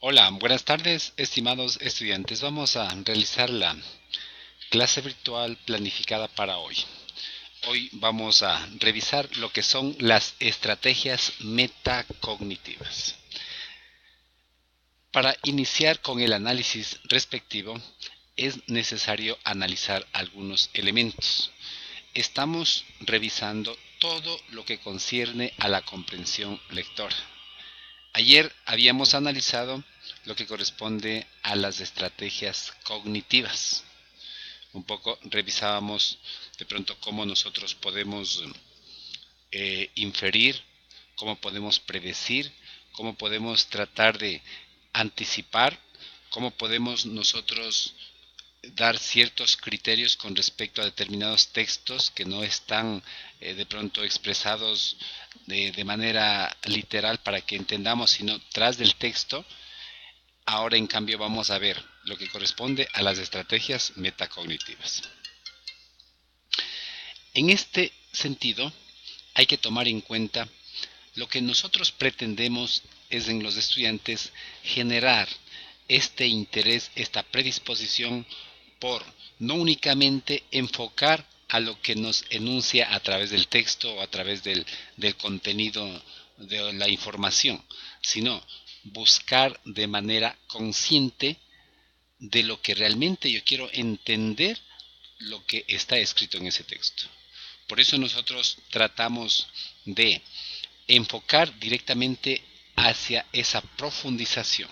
Hola, buenas tardes, estimados estudiantes. Vamos a realizar la clase virtual planificada para hoy. Hoy vamos a revisar lo que son las estrategias metacognitivas. Para iniciar con el análisis respectivo, es necesario analizar algunos elementos. Estamos revisando todo lo que concierne a la comprensión lectora. Ayer habíamos analizado lo que corresponde a las estrategias cognitivas. Un poco revisábamos de pronto cómo nosotros podemos inferir, cómo podemos predecir, cómo podemos tratar de anticipar, cómo podemos nosotros dar ciertos criterios con respecto a determinados textos que no están de pronto expresados de manera literal para que entendamos, sino tras del texto. Ahora en cambio vamos a ver lo que corresponde a las estrategias metacognitivas. En este sentido, hay que tomar en cuenta lo que nosotros pretendemos es en los estudiantes generar este interés, esta predisposición por no únicamente enfocar a lo que nos enuncia a través del texto o a través del contenido de la información, sino buscar de manera consciente de lo que realmente yo quiero entender lo que está escrito en ese texto. Por eso nosotros tratamos de enfocar directamente hacia esa profundización.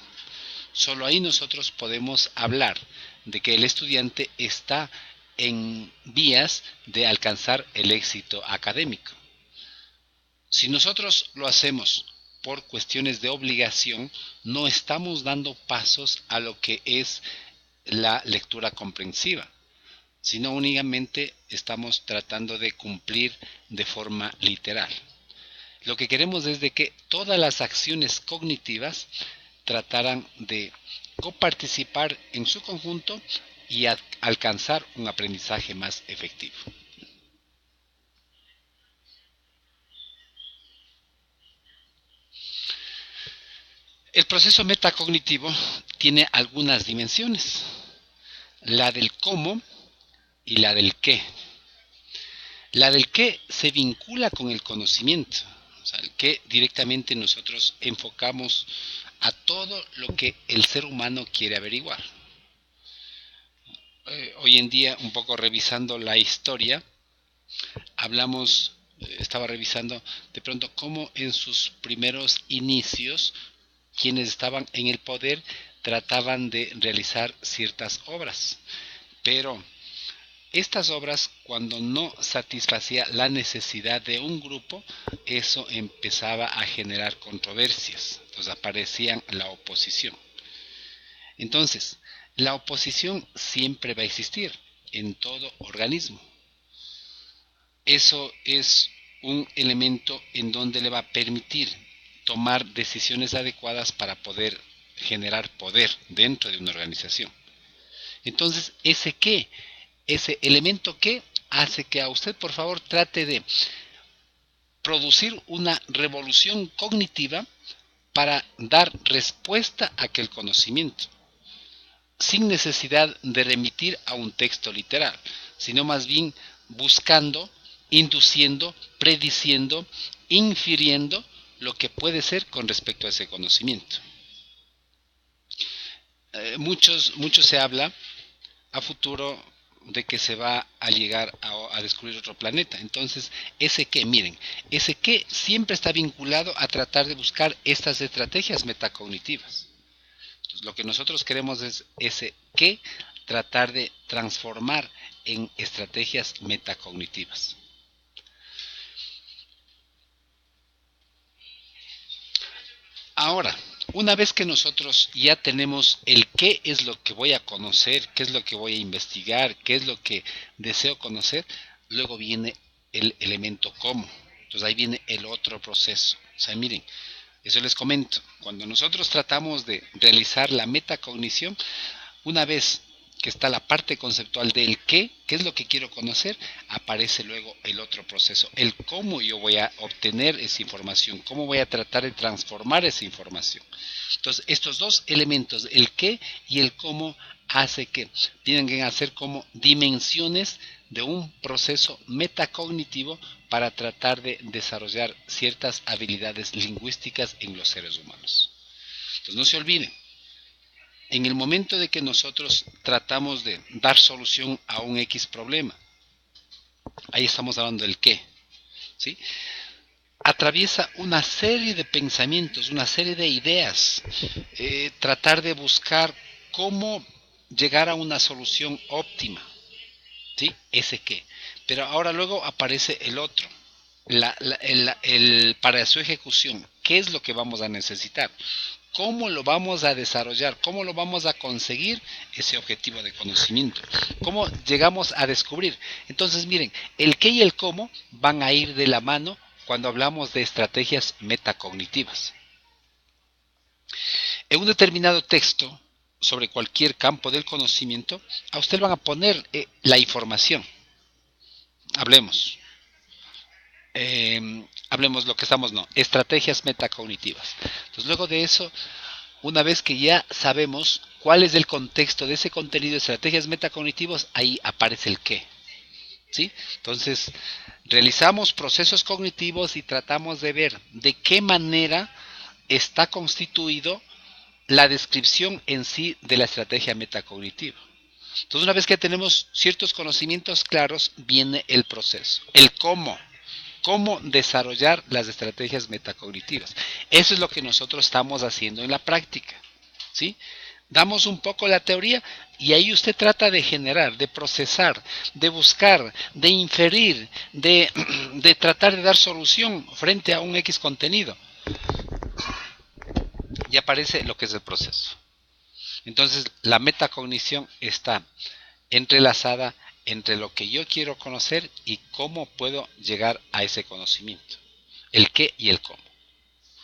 Solo ahí nosotros podemos hablar de que el estudiante está en vías de alcanzar el éxito académico. Si nosotros lo hacemos por cuestiones de obligación, no estamos dando pasos a lo que es la lectura comprensiva, sino únicamente estamos tratando de cumplir de forma literal. Lo que queremos es de que todas las acciones cognitivas trataran de coparticipar en su conjunto y alcanzar un aprendizaje más efectivo. El proceso metacognitivo tiene algunas dimensiones, la del cómo y la del qué. La del qué se vincula con el conocimiento, o sea, el qué directamente nosotros enfocamos a todo lo que el ser humano quiere averiguar. Hoy en día, un poco revisando la historia, hablamos, estaba revisando de pronto cómo en sus primeros inicios quienes estaban en el poder trataban de realizar ciertas obras, pero estas obras, cuando no satisfacía la necesidad de un grupo, eso empezaba a generar controversias, entonces aparecía la oposición. Entonces, la oposición siempre va a existir en todo organismo. Eso es un elemento en donde le va a permitir tomar decisiones adecuadas para poder generar poder dentro de una organización. Entonces, ¿ese qué? Ese elemento que hace que a usted, por favor, trate de producir una revolución cognitiva para dar respuesta a aquel conocimiento, sin necesidad de remitir a un texto literal, sino más bien buscando, induciendo, prediciendo, infiriendo lo que puede ser con respecto a ese conocimiento. Mucho se habla a futuro de que se va a llegar a descubrir otro planeta. Entonces, ese que, miren, ese que siempre está vinculado a tratar de buscar estas estrategias metacognitivas. Entonces, lo que nosotros queremos es ese que tratar de transformar en estrategias metacognitivas. Ahora, una vez que nosotros ya tenemos el qué es lo que voy a conocer, qué es lo que voy a investigar, qué es lo que deseo conocer, luego viene el elemento cómo. Entonces ahí viene el otro proceso. O sea, miren, eso les comento. Cuando nosotros tratamos de realizar la metacognición, una vez que está la parte conceptual del qué es lo que quiero conocer, aparece luego el otro proceso, el cómo yo voy a obtener esa información, cómo voy a tratar de transformar esa información. Entonces, estos dos elementos, el qué y el cómo, hace que tienen a ser como dimensiones de un proceso metacognitivo para tratar de desarrollar ciertas habilidades lingüísticas en los seres humanos. Entonces, no se olviden, en el momento de que nosotros tratamos de dar solución a un X problema, ahí estamos hablando del qué, ¿sí? Atraviesa una serie de pensamientos, una serie de ideas, tratar de buscar cómo llegar a una solución óptima, ¿sí? Ese qué. Pero ahora luego aparece el otro, para su ejecución, ¿qué es lo que vamos a necesitar? ¿Cómo lo vamos a desarrollar? ¿Cómo lo vamos a conseguir ese objetivo de conocimiento? ¿Cómo llegamos a descubrir? Entonces, miren, el qué y el cómo van a ir de la mano cuando hablamos de estrategias metacognitivas. En un determinado texto sobre cualquier campo del conocimiento, a usted le van a poner la información. Hablemos. Hablemos lo que estamos, no, estrategias metacognitivas. Entonces, luego de eso, una vez que ya sabemos cuál es el contexto de ese contenido de estrategias metacognitivas, ahí aparece el qué, ¿sí? Entonces, realizamos procesos cognitivos y tratamos de ver de qué manera está constituido la descripción en sí de la estrategia metacognitiva. Entonces, una vez que tenemos ciertos conocimientos claros, viene el proceso, el cómo desarrollar las estrategias metacognitivas. Eso es lo que nosotros estamos haciendo en la práctica, ¿sí? Damos un poco la teoría y ahí usted trata de generar, de procesar, de buscar, de inferir, de tratar de dar solución frente a un X contenido. Y aparece lo que es el proceso. Entonces, la metacognición está entrelazada entre lo que yo quiero conocer y cómo puedo llegar a ese conocimiento. El qué y el cómo.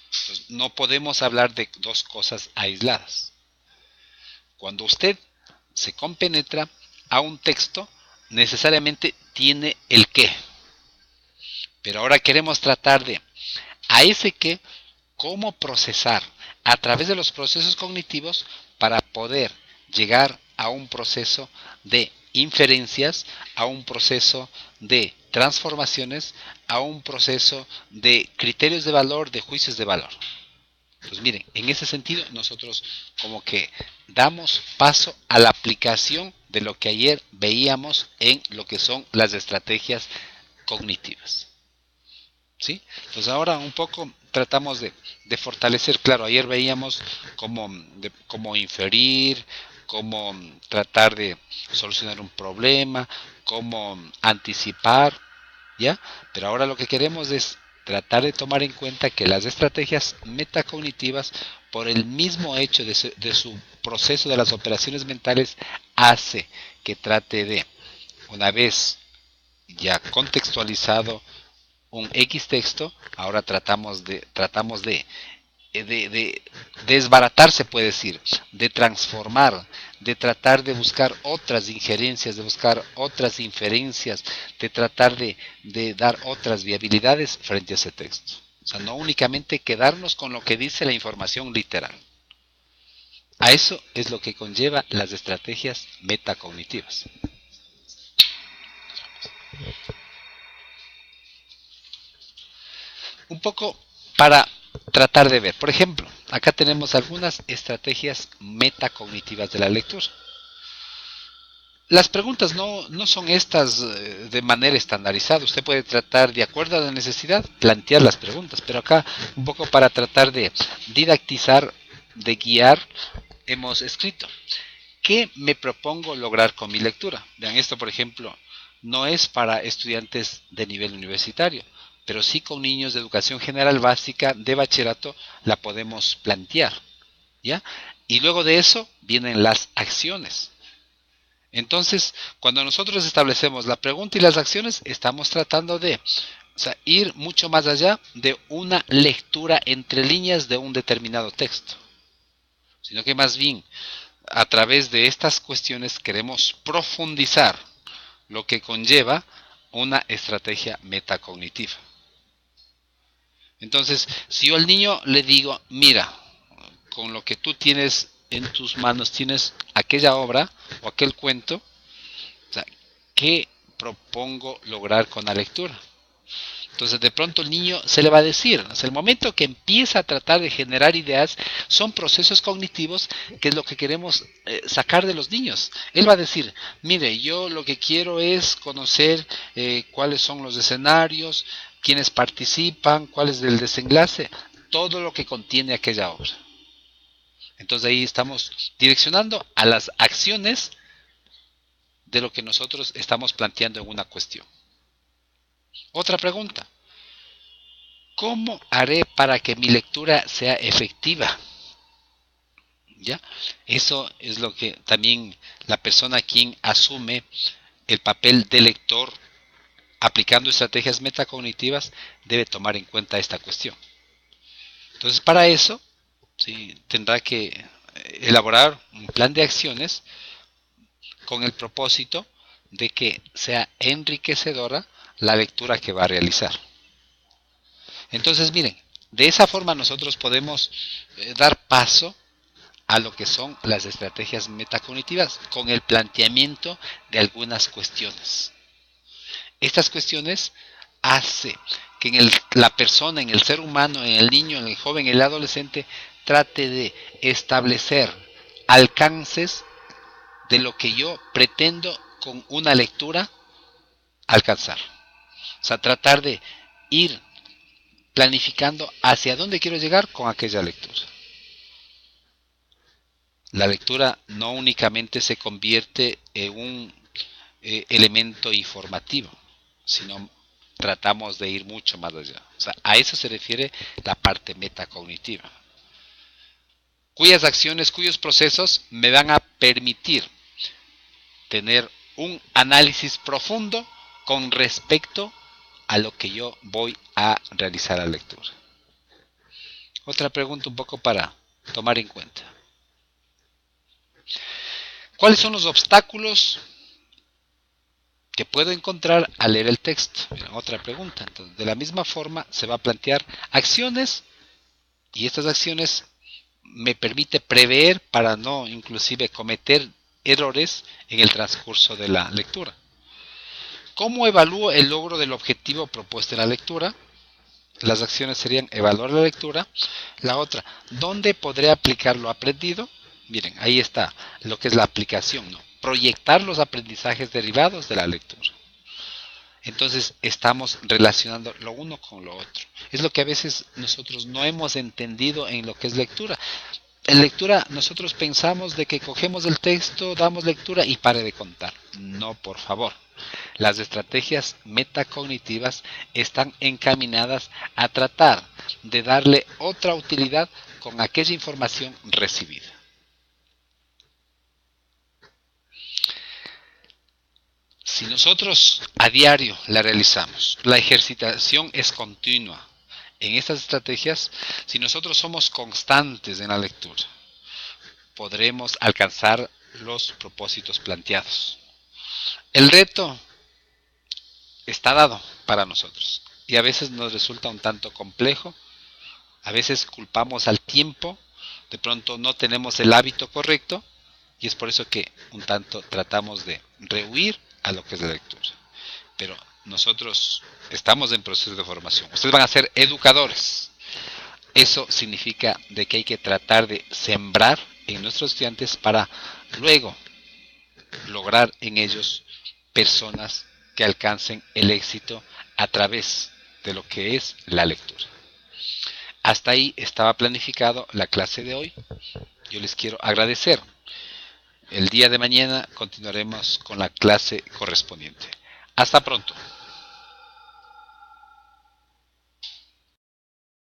Entonces, no podemos hablar de dos cosas aisladas. Cuando usted se compenetra a un texto, necesariamente tiene el qué. Pero ahora queremos tratar de, a ese qué, cómo procesar a través de los procesos cognitivos para poder llegar a un proceso de inferencias, a un proceso de transformaciones, a un proceso de criterios de valor, de juicios de valor. Pues miren, en ese sentido nosotros como que damos paso a la aplicación de lo que ayer veíamos en lo que son las estrategias cognitivas. ¿Sí? Entonces ahora un poco tratamos de fortalecer, claro, ayer veíamos cómo inferir, cómo tratar de solucionar un problema, cómo anticipar, ¿ya? Pero ahora lo que queremos es tratar de tomar en cuenta que las estrategias metacognitivas, por el mismo hecho de su proceso de las operaciones mentales, hace que trate de, una vez ya contextualizado un X texto, ahora tratamos de desbaratar, se puede decir, de transformar, de tratar de buscar otras injerencias, de buscar otras inferencias, de tratar de dar otras viabilidades frente a ese texto. O sea, no únicamente quedarnos con lo que dice la información literal. A eso es lo que conlleva las estrategias metacognitivas. Un poco para tratar de ver. Por ejemplo, acá tenemos algunas estrategias metacognitivas de la lectura. Las preguntas no son estas de manera estandarizada. Usted puede tratar, de acuerdo a la necesidad, plantear las preguntas. Pero acá, un poco para tratar de didactizar, de guiar, hemos escrito: ¿qué me propongo lograr con mi lectura? Vean, esto, por ejemplo, no es para estudiantes de nivel universitario, pero sí con niños de educación general básica, de bachillerato, la podemos plantear, ¿ya? Y luego de eso vienen las acciones. Entonces, cuando nosotros establecemos la pregunta y las acciones, estamos tratando de, ir mucho más allá de una lectura entre líneas de un determinado texto, sino que más bien a través de estas cuestiones queremos profundizar, lo que conlleva una estrategia metacognitiva. Entonces, si yo al niño le digo, mira, con lo que tú tienes en tus manos, tienes aquella obra o aquel cuento, o sea, ¿qué propongo lograr con la lectura? Entonces de pronto el niño se le va a decir, o sea, el momento que empieza a tratar de generar ideas, son procesos cognitivos que es lo que queremos sacar de los niños. Él va a decir, mire, yo lo que quiero es conocer cuáles son los escenarios, quiénes participan, cuál es el desenlace, todo lo que contiene aquella obra. Entonces ahí estamos direccionando a las acciones de lo que nosotros estamos planteando en una cuestión. Otra pregunta. ¿Cómo haré para que mi lectura sea efectiva? ¿Ya? Eso es lo que también la persona quien asume el papel de lector aplicando estrategias metacognitivas debe tomar en cuenta esta cuestión. Entonces, para eso, sí, tendrá que elaborar un plan de acciones con el propósito de que sea enriquecedora la lectura que va a realizar. Entonces, miren, de esa forma nosotros podemos dar paso a lo que son las estrategias metacognitivas con el planteamiento de algunas cuestiones. Estas cuestiones hace que la persona, en el ser humano, en el niño, en el joven, en el adolescente, trate de establecer alcances de lo que yo pretendo con una lectura alcanzar. O sea, tratar de ir planificando hacia dónde quiero llegar con aquella lectura. La lectura no únicamente se convierte en un elemento informativo, sino tratamos de ir mucho más allá. O sea, a eso se refiere la parte metacognitiva, cuyas acciones, cuyos procesos me van a permitir tener un análisis profundo con respecto a lo que yo voy a realizar la lectura. Otra pregunta un poco para tomar en cuenta. ¿Cuáles son los obstáculos que puedo encontrar al leer el texto? Otra pregunta. Entonces, de la misma forma se va a plantear acciones y estas acciones me permite prever para no inclusive cometer errores en el transcurso de la lectura. ¿Cómo evalúo el logro del objetivo propuesto en la lectura? Las acciones serían evaluar la lectura. La otra, ¿dónde podré aplicar lo aprendido? Miren, ahí está lo que es la aplicación, ¿no? Proyectar los aprendizajes derivados de la lectura. Entonces estamos relacionando lo uno con lo otro. Es lo que a veces nosotros no hemos entendido en lo que es lectura. En lectura nosotros pensamos de que cogemos el texto, damos lectura y pare de contar. No, por favor. Las estrategias metacognitivas están encaminadas a tratar de darle otra utilidad con aquella información recibida. Si nosotros a diario la realizamos, la ejercitación es continua. En estas estrategias, si nosotros somos constantes en la lectura, podremos alcanzar los propósitos planteados. El reto está dado para nosotros y a veces nos resulta un tanto complejo, a veces culpamos al tiempo, de pronto no tenemos el hábito correcto y es por eso que un tanto tratamos de rehuir a lo que es la lectura. Pero nosotros estamos en proceso de formación, ustedes van a ser educadores. Eso significa de que hay que tratar de sembrar en nuestros estudiantes para luego lograr en ellos personas que alcancen el éxito a través de lo que es la lectura. Hasta ahí estaba planificado la clase de hoy. Yo les quiero agradecer. El día de mañana continuaremos con la clase correspondiente. Hasta pronto.